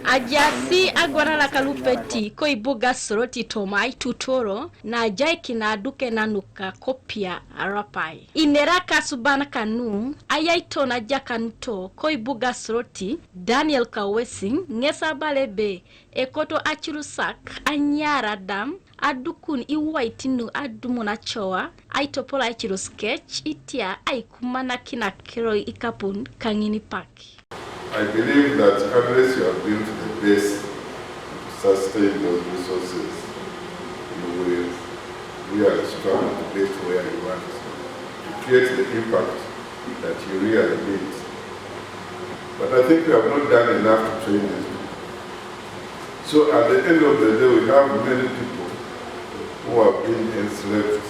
Ajasi Agwelanarak lupeti ko ibuga Soroti tomai tutoro na jai kinaduke nanuka kopia arapai. Ineraka subana kanu ayaito na jakanuto ko ibuga Soroti Daniel Kawesing ngesa balebe ekoto achirusak Anyaar Adam adukun iwaitinu adumuna choa aitopola achiru sketch itia aikumana kina kero ikapun kangini paki. I believe that unless you have built the base to sustain those resources, you will really struggle to get to where you want to create the impact that you really need. But I think we have not done enough to train these people. So at the end of the day, we have many people who have been enslaved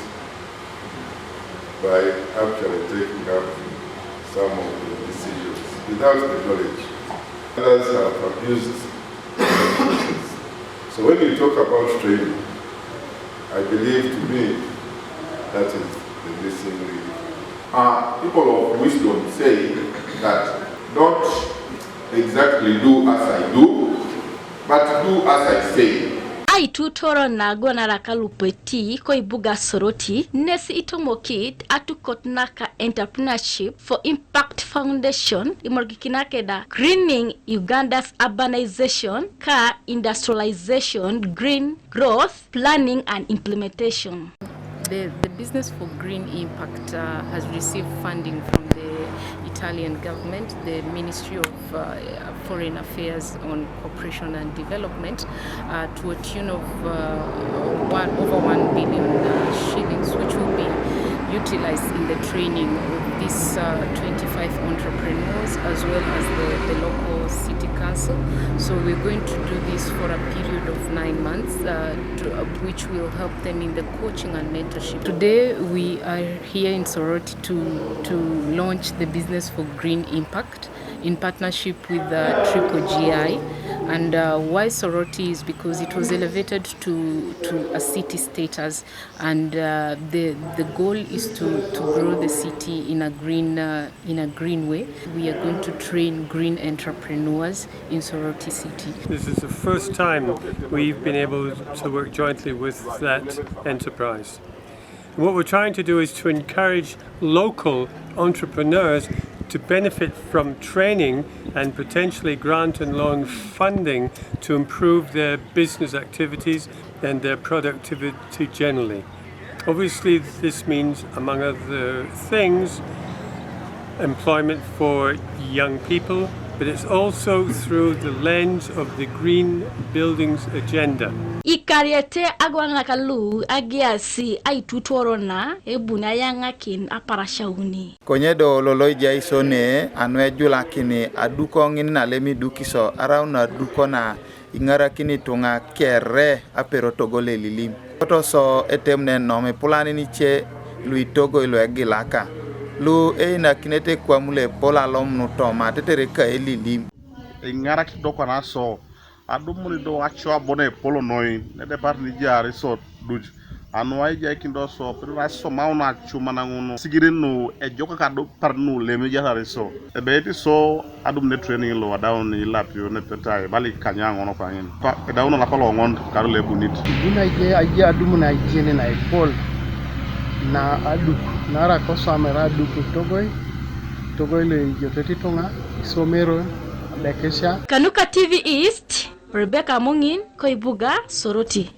by actually taking up some of the decisions without the knowledge. Others have abused the So when you talk about training, I believe to me that is the missing link. People of wisdom say that don't exactly do as I do, but do as I say. Ai tutoro na Agwelanarak lupeti ko ibuga Soroti nesi itomokit atukotnaka entrepreneurship for impact foundation imorgikinake da greening Uganda's urbanization ka industrialization green growth planning and implementation. The business for green impact has received funding from the Italian government, the Ministry of Foreign Affairs on Cooperation and Development, to a tune of over 1 billion shillings, which will be utilized in the training of these 25 entrepreneurs as well as the local city council. So we're going to do this for a period of 9 months, which will help them in the coaching and mentorship. Today we are here in Soroti to launch the business for green impact in partnership with Triple GI. And why Soroti is because it was elevated to a city status, and the goal is to grow the city in a green way. We are going to train green entrepreneurs in Soroti City. This is the first time we've been able to work jointly with that enterprise. And what we're trying to do is to encourage local entrepreneurs to benefit from training and potentially grant and loan funding to improve their business activities and their productivity generally. Obviously, this means, among other things, employment for young people, but it's also through the lens of the green buildings agenda. Ikariete Agwelanarak lu agiasi ai tutorona ebuna yangakin aparashauni. Konyedo loloi jaisone anwe julakini aduko ngina lemi dukiso arauna duko na ingara kini tunga kere apero togole lilim. Koto so etemne nome pulani niche lui togo ilo egilaka. Lu na kinete kwa mule pola lom nutoma tetereka elilim. Ingara kitoko na so adumuni do achwa bone polo noi ne de par ni jari so duj anwai ja kindo so pero so mauna chuma na ngono sigirinu e joka ka do par nu le mi jari so e beti so adum ne training lo down ni lapio ne petai bali kanya ngono kwa ngin ko dawn la ko lo ngon kar le bunit dina je aje adumuna jene na pol na adu nara ko samera du togoy le joteti tonga somero Lekesha. Kanuka TV East, Rebecca Mungin, Koibuga, Soroti.